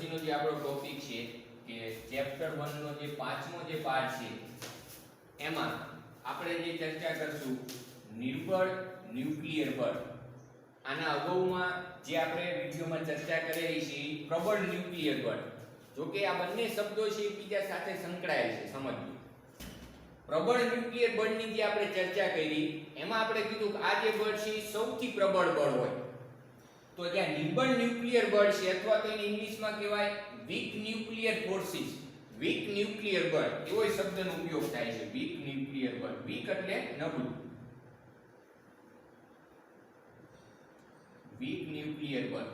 પછીનો જે આપણો ટોપિક છે કે ચેપ્ટર 1 નો જે પાંચમો જે પાર્ટ છે એમાં આપણે જે ચર્ચા કરશું નિર્બળ ન્યુક્લિયર બળ. આના અગાઉમાં જે આપણે વિડિયોમાં ચર્ચા કરેલી છે પ્રબળ ન્યુક્લિયર બળ. જો કે આ બંને શબ્દો છે એકબીજા સાથે સંકળાયેલ છે, સમજવું. પ્રબળ ન્યુક્લિયર બળની જે આપણે ચર્ચા કરી એમાં આપણે કીધું કે આ જે બળ છે એ સૌથી પ્રબળ બળ હોય. તો જ્યાં નિર્બળ ન્યુક્લિયર બળ છે અથવા તો એને ઇંગ્લિશમાં કહેવાય weak nuclear forces, weak nuclear બળ એવો શબ્દનો ઉપયોગ થાય છે. વીક ન્યુક્લિયર બળ, વીક એટલે નબળું, વીક ન્યુક્લિયર બળ.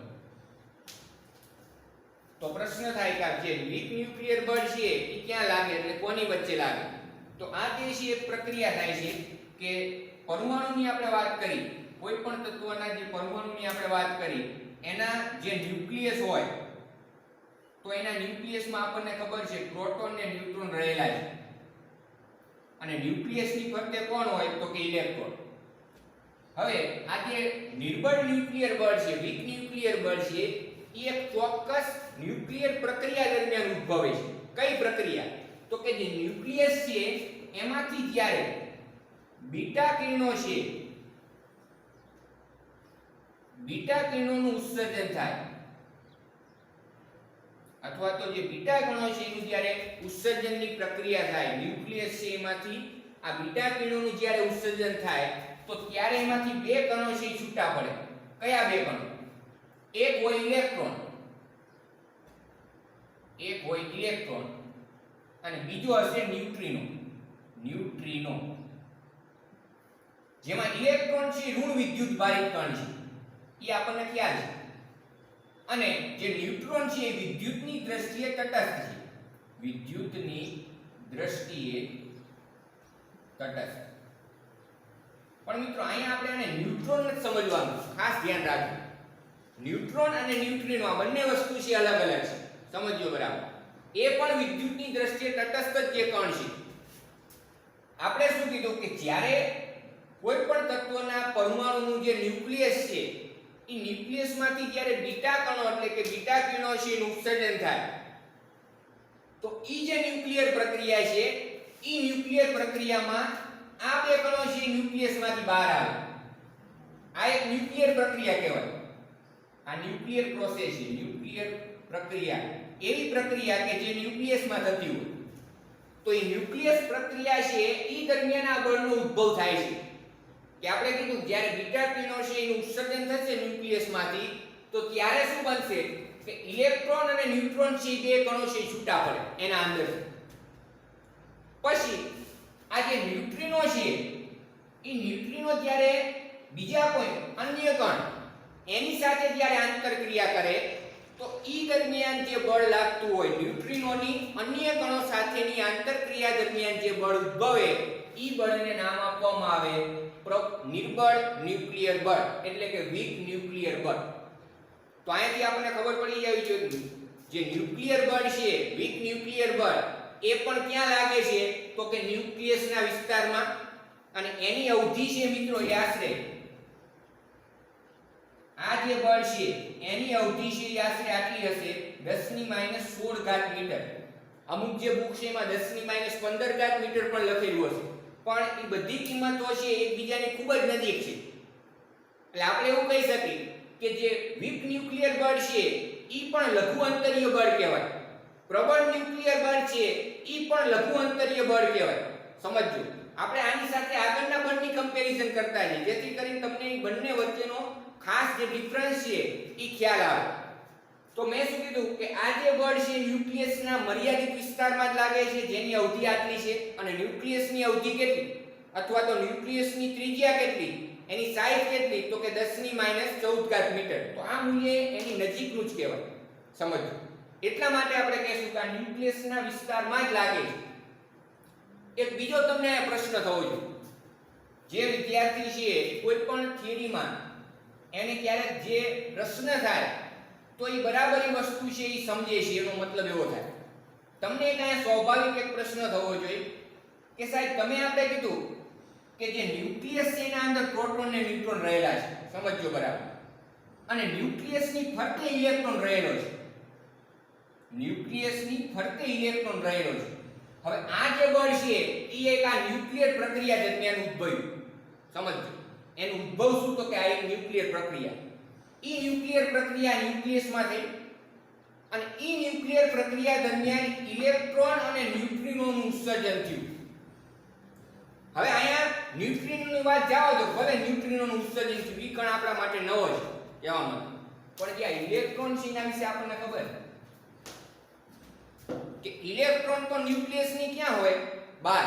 તો પ્રશ્ન થાય કે જે વીક ન્યુક્લિયર બળ છે એ ક્યાં લાગે, એટલે કોની વચ્ચે લાગે? તો આ જે છે એક પ્રક્રિયા થાય છે કે પરમાણુની આપણે વાત કરી, કોઈ પણ તત્વના જે પરમાણુની આપણે વાત કરી એના જે ન્યુક્લિયસ હોય તો એના ન્યુક્લિયસમાં આપણને ખબર છે પ્રોટોન ને ન્યુટ્રોન રહેલા છે. અને ન્યુક્લિયસની ફરતે કોણ હોય તો કે ઇલેક્ટ્રોન. હવે આ જે નિર્બળ ન્યુક્લિયર બળ છે, વીક ન્યુક્લિયર બળ છે, એ એક ચોક્કસ ન્યુક્લિયર પ્રક્રિયા દરમિયાન ઉદ્ભવે છે. કઈ પ્રક્રિયા? તો કે જે ન્યુક્લિયસ છે એમાંથી જ્યારે બીટા કિરણો છે, બીટા કિરણોનું ઉત્સર્જન થાય અથવા તો જે બીટા કણો છે એનું જ્યારે ઉત્સર્જનની પ્રક્રિયા થાય, ન્યુક્લિયસ છે એમાંથી આ બીટા કિરણોનું જ્યારે ઉત્સર્જન થાય તો ત્યારે એમાંથી બે કણો છે છૂટા પડે. કયા બે કણો? એક હોય ઇલેક્ટ્રોન, એક હોય ઇલેક્ટ્રોન અને બીજો હશે ન્યુટ્રિનો. ન્યુટ્રિનો જેમાં ઇલેક્ટ્રોન છે ઋણ વિદ્યુત ભારિત કણ છે, એ આપણને ખ્યાલ છે. અને જે ન્યુટ્રોન છે એ વિદ્યુતની દ્રષ્ટિએ તટસ્થ છે, વિદ્યુતની દ્રષ્ટિએ તટસ્થ. પણ મિત્રો અહીંયા આપણે આને ન્યુટ્રોન જ સમજવાનું, ખાસ ધ્યાન રાખજો. ન્યુટ્રોન અને ન્યુટ્રિનો આ બંને વસ્તુ છે અલગ અલગ છે, સમજજો બરાબર. એ પણ વિદ્યુતની દ્રષ્ટિએ તટસ્થ જ જે કણ છે. આપણે શું કીધું કે જ્યારે કોઈ પણ તત્વના પરમાણુનું જે ન્યુક્લિયસ છે એ ન્યુક્લિયસમાંથી જ્યારે બીટા કણો એટલે કે બીટા કિરણો છે એનું ઉત્સર્જન થાય તો ઈ જે ન્યુક્લિયર પ્રક્રિયા છે ઈ ન્યુક્લિયર પ્રક્રિયામાં આ બે કણો છે ન્યુક્લિયસમાંથી બહાર આવે. આ એક ન્યુક્લિયર પ્રક્રિયા કહેવાય. આ ન્યુક્લિયર પ્રોસેસ છે, ન્યુક્લિયર પ્રક્રિયા એવી પ્રક્રિયા કે જે ન્યુક્લિયસમાં થતી હોય. તો એ ન્યુક્લિયસ પ્રક્રિયા છે ઈ દરમિયાન આ બળનો ઉદ્ભવ થાય છે. કે આપણે કીધું જ્યારે બીટા કિરણો છે એનું ઉત્સર્જન થશે ન્યુક્લિયસમાંથી તો ત્યારે શું બનશે કે ઇલેક્ટ્રોન અને ન્યુટ્રોન છે બે કણો છે છૂટા પડે એના અંદર. પછી આ જે ન્યુટ્રિનો છે એ ન્યુટ્રિનો જ્યારે બીજા કોઈ અન્ય કણ એની સાથે જ્યારે આંતરક્રિયા કરે તો ઈ દરમિયાન જે બળ લાગતું હોય, ન્યુટ્રિનોની અન્ય કણો સાથેની આંતરક્રિયા દરમિયાન જે બળ ઉદ્ભવે ઈ બળને નામ આપવામાં આવે નિર્બળ ન્યુક્લિયર બળ એટલે કે વીક ન્યુક્લિયર બળ. તો અહીંયાથી આપણને ખબર પડી જવી જોઈએ જે ન્યુક્લિયર બળ છે, વીક ન્યુક્લિયર બળ, એ પણ ક્યાં લાગે છે તો કે ન્યુક્લિયસના વિસ્તારમાં. અને એની અવધિ છે મિત્રો એ આશરે આ જે બળ છે એની અવધિ છે એ આશરે આટલી હશે 10⁻16 મીટર. અમુક જે બુક છે એમાં 10⁻15 મીટર પણ લખેલું હશે. પણ એ બધી કિંમતો છે એકબીજાની ખૂબ જ નજીક છે. એટલે આપણે એવું કહી શકીએ કે જે વીક ન્યુક્લિયર બળ છે ઈ પણ લઘુ અંતરીય બળ કહેવાય. પ્રબળ ન્યુક્લિયર બળ છે ઈ પણ લઘુ અંતરીય બળ કહેવાય. સમજજો, આપણે આની સાથે આગળના બળની કમ્પેરિઝન કરતા જઈએ જેથી કરીને તમને બંને વચ્ચેનો ખાસ જે ડિફરન્સ છે ઈ ખ્યાલ આવે. તો મેં શું કીધું કે આ જે બળ છે ન્યુક્લિયસના મર્યાદિત વિસ્તારમાં જ લાગે છે જેની અવધિ આટલી છે. અને ન્યુક્લિયસની અવધિ કેટલી અથવા તો ન્યુક્લિયસની ત્રિજ્યા કેટલી, એની સાઈઝ કેટલી તો કે 10⁻14 મીટર. તો આ મૂલ્ય એની નજીકનું જ કહેવાય. સમજો, એટલા માટે આપણે કહીશું કે આ ન્યુક્લિયસના વિસ્તારમાં જ લાગે છે. એક બીજો તમને પ્રશ્ન થવો જોઈએ. જે વિદ્યાર્થી છે કોઈ પણ થિયરીમાં એને ક્યારેક જે પ્રશ્ન થાય તો એ બરાબર એ વસ્તુ છે એ સમજે છે, એનો મતલબ એવો થાય. તમને એક અહીંયા સ્વાભાવિક એક પ્રશ્ન થવો જોઈએ કે સાહેબ તમે આપણે કીધું કે જે ન્યુક્લિયસ છે એના અંદર પ્રોટોન અને ન્યુટ્રોન રહેલા છે, સમજજો બરાબર. અને ન્યુક્લિયસની ફરતે ઇલેક્ટ્રોન રહેલો છે. ન્યુક્લિયસની ફરતે ઇલેક્ટ્રોન રહેલો છે. હવે આ જે બળ છે એ એક આ ન્યુક્લિયર પ્રક્રિયા દરમિયાન ઉદ્ભવ્યું. સમજજો, એનું ઉદ્ભવ શું? તો કે આ એક ન્યુક્લિયર પ્રક્રિયા. ઈ ન્યુક્લિયર પ્રક્રિયા ન્યુક્લિયસમાં થઈ અને ઈ ન્યુક્લિયર પ્રક્રિયા દરમિયાન ઇલેક્ટ્રોન અને ન્યુટ્રિનોનું ઉત્સર્જન થયું. હવે અહીંયા ન્યુટ્રિનોની વાત જાઓ તો ભલે ન્યુટ્રિનોનું ઉત્સર્જન થયું, ઈ કણ આપણા માટે નવો છે કહેવા માટે, પણ જે ઇલેક્ટ્રોન છે એના વિશે આપણને ખબર કે ઇલેક્ટ્રોન તો ન્યુક્લિયસની ક્યાં હોય? બહાર.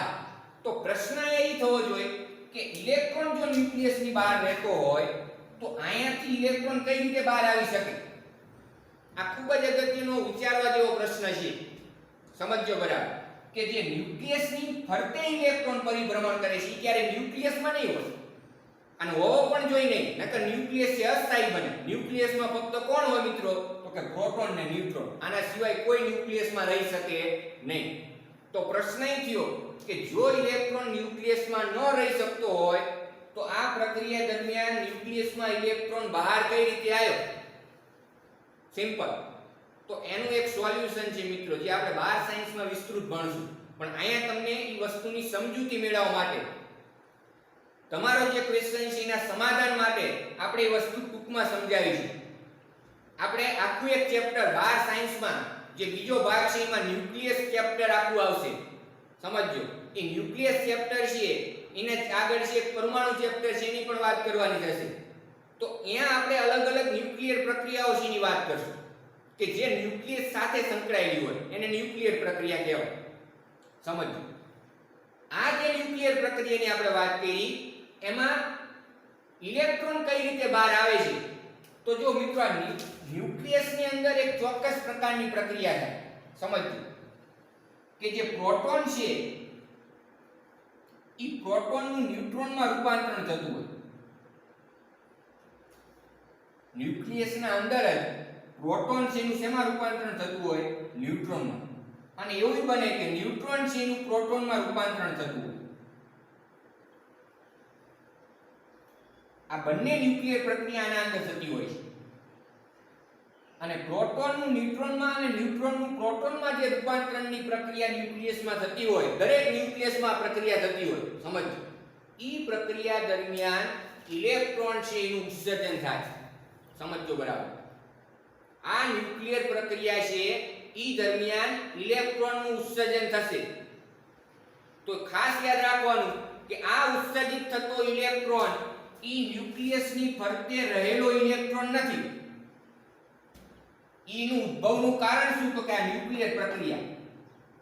તો પ્રશ્ન એ થવો જોઈએ કે ઇલેક્ટ્રોન જો ન્યુક્લિયસની બહાર રહેતો હોય તો અહીંયાથી ઇલેક્ટ્રોન કઈ રીતે બહાર આવી શકે? આ ખૂબ જ અગત્યનો વિચારવા જેવો પ્રશ્ન છે. સમજજો બરાબર કે જે ન્યુક્લિયસની ફરતે ઇલેક્ટ્રોન પરિભ્રમણ કરે છે ત્યારે ન્યુક્લિયસમાં નહીં હોય, અને હોવો પણ જોઈએ નહીં, નકર ન્યુક્લિયસ છે અસ્થાયી બને. ન્યુક્લિયસમાં ફક્ત કોણ હોય મિત્રો? તો કે પ્રોટોન ને ન્યુટ્રોન. આના સિવાય કોઈ ન્યુક્લિયસમાં રહી શકે નહીં. તો પ્રશ્ન એ થયો કે જો ઇલેક્ટ્રોન ન્યુક્લિયસમાં ન રહી શકતો હોય તો આ પ્રક્રિયા દરમિયાન ન્યુક્લિયસમાં ઇલેક્ટ્રોન બહાર કઈ રીતે આવ્યો? સિમ્પલ. તો એનું એક સોલ્યુશન છે મિત્રો, જે આપણે બાર સાયન્સમાં વિસ્તૃત ભણશું, પણ અહીંયા તમને એ વસ્તુની સમજૂતી મેળવવા માટે, તમારો જે ક્વેશ્ચન છે એના સમાધાન માટે આપણે એ વસ્તુ ટૂંકમાં સમજાવીશું. આપણે આખું એક ચેપ્ટર બાર સાયન્સમાં જે બીજો ભાગ છે એમાં ન્યુક્લિયસ ચેપ્ટર આખું આવશે. સમજજો, એ ન્યુક્લિયસ ચેપ્ટર છે એને આગળ છે પરમાણુ ચેપ્ટર છે એની પણ વાત કરવાની થશે. તો અહીંયા આપણે અલગ અલગ ન્યુક્લિયર પ્રક્રિયાઓ છે એની વાત કરશું કે જે ન્યુક્લિયસ સાથે સંકળાયેલી હોય એને ન્યુક્લિયર પ્રક્રિયા કહેવાય. સમજજો, આ જે ન્યુક્લિયર પ્રક્રિયાની આપણે વાત કરી એમાં ઇલેક્ટ્રોન કઈ રીતે બહાર આવે છે? તો જો મિત્રો આ ન્યુક્લિયસની અંદર એક ચોક્કસ પ્રકારની પ્રક્રિયા થાય. સમજજો કે જે પ્રોટોન છે એ પ્રોટોનનું ન્યુટ્રોનમાં રૂપાંતરણ થતું હોય. ન્યુક્લિયસના અંદર જ પ્રોટોન છે એનું શેમાં રૂપાંતરણ થતું હોય? ન્યુટ્રોનમાં. અને એવું બને કે ન્યુટ્રોન છે એનું પ્રોટોનમાં રૂપાંતરણ થતું હોય. આ બંને ન્યુક્લિયર પ્રક્રિયા આના અંદર થતી હોય છે. અને પ્રોટોનનું ન્યુટ્રોનમાં અને ન્યુટ્રોનનું પ્રોટોનમાં જે રૂપાંતરણની પ્રક્રિયા ન્યુક્લિયસમાં થતી હોય, દરેક ન્યુક્લિયસમાં પ્રક્રિયા થતી હોય. સમજો, ઈ પ્રક્રિયા દરમિયાન ઇલેક્ટ્રોન છે એનું ઉત્સર્જન થાય. સમજો બરાબર, આ ન્યુક્લિયર પ્રક્રિયા છે ઈ દરમિયાન ઇલેક્ટ્રોનનું ઉત્સર્જન થશે. તો ખાસ યાદ રાખવાનું કે આ ઉત્સર્જિત થતો ઇલેક્ટ્રોન ઈ ન્યુક્લિયસની ફરતે રહેલો ઇલેક્ટ્રોન નથી. ઈનું ઉદ્ભવનું કારણ શું? તો કે આ ન્યુક્લિયર પ્રક્રિયા.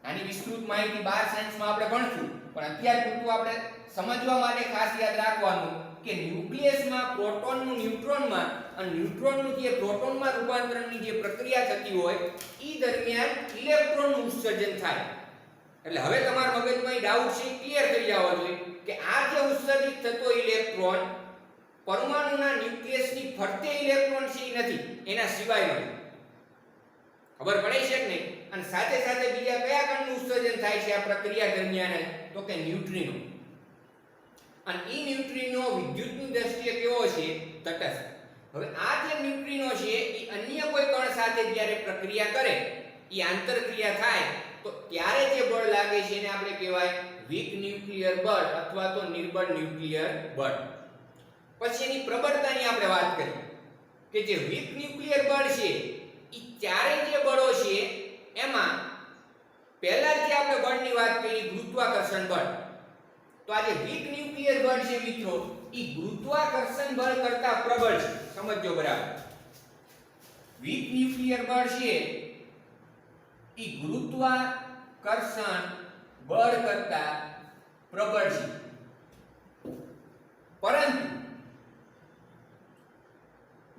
આની વિસ્તૃત માહિતી બાર સાયન્સમાં આપણે ભણશું, પણ અત્યાર પૂરતું આપણે સમજવા માટે ખાસ યાદ રાખવાનું કે ન્યુક્લિયસમાં પ્રોટોનનું ન્યુટ્રોનમાં અને ન્યુટ્રોનનું જે પ્રોટોનમાં રૂપાંતરણની જે પ્રક્રિયા થતી હોય ઈ દરમિયાન ઇલેક્ટ્રોનનું ઉત્સર્જન થાય. એટલે હવે તમારા મગજમાં એ ડાઉટ છે ક્લિયર થઈ જવા જોઈએ કે આ જે ઉત્સર્જિત થતો ઇલેક્ટ્રોન પરમાણુના ન્યુક્લિયસની ફરતે ઇલેક્ટ્રોન છે એ નથી, એના સિવાયનો. ખબર પડે છે કે નહીં? અને સાથે સાથે બીજા કયા કણનું ઉત્સર્જન થાય છે આ પ્રક્રિયા દરમિયાન? તો કે ન્યુટ્રિનો. અને ઈ ન્યુટ્રિનો વિદ્યુતની દ્રષ્ટિએ કેવો છે? તટસ્થ. હવે આ જે ન્યુટ્રિનો છે એ અન્ય કોઈ કણ સાથે જ્યારે પ્રક્રિયા કરે, ઈ આંતરક્રિયા થાય, તો ત્યારે જે બળ લાગે છે એને આપણે કહેવાય વીક ન્યુક્લિયર બળ અથવા તો નિર્બળ ન્યુક્લિયર બળ. પછી એની પ્રબળતાની આપણે વાત કરી કે જે વીક ન્યુક્લિયર બળ છે ઈ ચારે જે બળો છે એમાં પહેલા જે આપણે બળની વાત કરી ગુરુત્વાકર્ષણ બળ, તો આ જે વીક ન્યુક્લિયર બળ છે મિત્રો ઈ ગુરુત્વાકર્ષણ બળ કરતા પ્રબળ છે. સમજો બરાબર, વીક ન્યુક્લિયર બળ છે ઈ ગુરુત્વાકર્ષણ બળ કરતા પ્રબળ છે. પરંતુ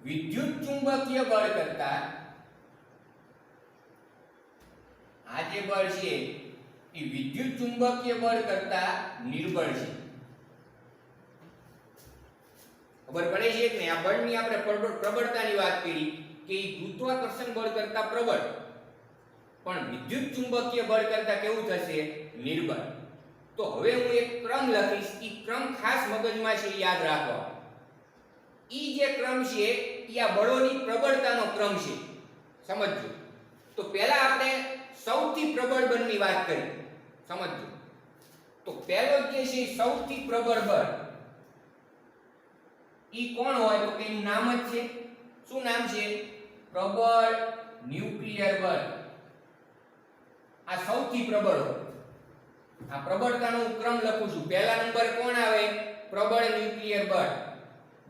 વિદ્યુત ચુંબકીય બળ કરતા આ જે બળ છે એ વિદ્યુત ચુંબકીય બળ કરતા નિર્બળ છે. ખબર પડે છે કે આ બળની આપણે પ્રબળતાની વાત કરી કે એ ગુરુત્વાકર્ષણ બળ કરતા પ્રબળ, પણ વિદ્યુત ચુંબકીય બળ કરતા કેવું થશે? નિર્બળ. તો હવે હું એક ક્રમ લખીશ, એ ક્રમ ખાસ મગજમાં છે યાદ રાખો. ઈ જે ક્રમ છે એ આ બળોની પ્રબળતાનો ક્રમ છે. સમજજો, તો પહેલા આપણે સૌથી પ્રબળ બળની વાત કરી, સમજજો. તો પહેલો જે છે સૌથી પ્રબળ બળ ઈ કોણ હોય? તો કે એનું નામ જ છે. શું નામ છે? પ્રબળ ન્યુક્લિયર બળ. આ સૌથી પ્રબળ હોય. આ પ્રબળતાનો ક્રમ લખું છું. પહેલા નંબરે કોણ આવે? પ્રબળ ન્યુક્લિયર બળ.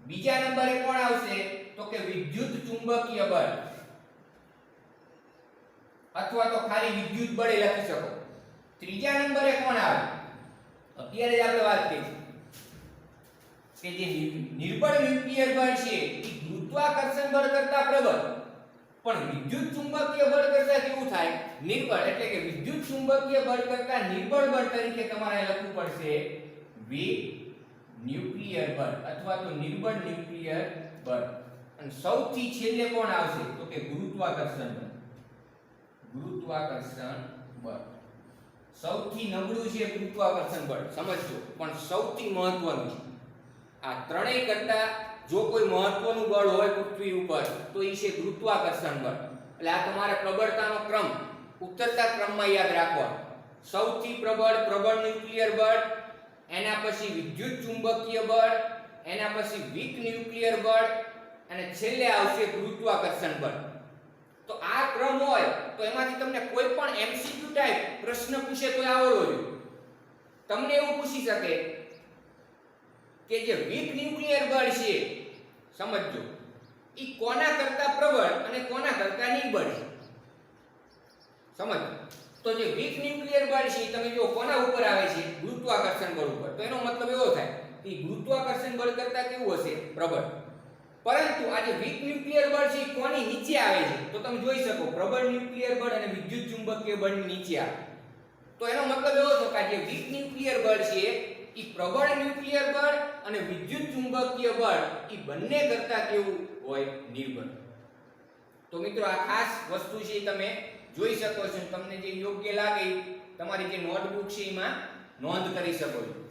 બીજા નંબરે કોણ આવશે? તો કે વિદ્યુત ચુંબકીય બળ, અથવા તો ખાલી વિદ્યુત બળ લખી શકો. ત્રીજા નંબરે કોણ આવે? અત્યારે જ આપણે વાત કરી કે જે નિર્બળ ન્યુક્લિયર બળ છે એ ગુરુત્વાકર્ષણ બળ કરતા પ્રબળ, પણ વિદ્યુત ચુંબકીય બળ કરતા કેવું થાય? નિર્બળ. એટલે કે વિદ્યુત ચુંબકીય બળ કરતા નિર્બળ બળ તરીકે તમારે લખવું પડશે ન્યુક્લિયર બળ અથવા તો નિર્બળ ન્યુક્લિયર બળ. અને સૌથી છેલ્લે કોણ આવશે? તો કે ગુરુત્વાકર્ષણ બળ. ગુરુત્વાકર્ષણ બળ સૌથી નબળું છે ગુરુત્વાકર્ષણ બળ, સમજજો, પણ સૌથી મહત્વનું છે. આ ત્રણેય કરતા જો કોઈ મહત્વનું બળ હોય પૃથ્વી ઉપર તો એ છે ગુરુત્વાકર્ષણ બળ. એટલે આ તમારે પ્રબળતાનો ક્રમ ઉતરતા ક્રમમાં યાદ રાખવાનો. સૌથી પ્રબળ ન્યુક્લિયર બળ, એના પછી વિદ્યુત ચુંબકીય બળ, એના પછી વીક ન્યુક્લિયર બળ, અને છેલ્લે આવશે ગુરુત્વાકર્ષણ બળ. તો આ ક્રમ હોય તો એમાંથી તમને કોઈ પણ એમસીક્યુ ટાઈપ પ્રશ્ન પૂછે તો આવડવો જોઈએ. તમને એવું પૂછી શકે કે જે વીક ન્યુક્લિયર બળ છે, સમજજો, ઈ કોના કરતા પ્રબળ અને કોના કરતા નિર્બળ છે? સમજો. તો જે વીક ન્યુક્લિયર બળ છે તમે જો કોના ઉપર આવે છે? ગુરુત્વાકર્ષણ બળ ઉપર. તો એનો મતલબ એવો થાય કે ગુરુત્વાકર્ષણ બળ કરતા કેવું હશે? પ્રબળ. પરંતુ આ જે વીક ન્યુક્લિયર બળ છે કોની નીચે આવે છે? તો તમે જોઈ શકો પ્રબળ ન્યુક્લિયર બળ અને વિદ્યુત ચુંબકીય બળની નીચે આવે. તો એનો મતલબ એવો થયો કે આ જે વીક ન્યુક્લિયર બળ છે ઈ પ્રબળ ન્યુક્લિયર બળ અને વિદ્યુત ચુંબકીય બળ ઈ બંને કરતા કેવું હોય? નિર્બળ. તો મિત્રો આ ખાસ વસ્તુ છે તમે જોઈ શકો છો. તમને જે યોગ્ય લાગે તમારી જે નોટબુક છે એમાં નોંધ કરી શકો છો.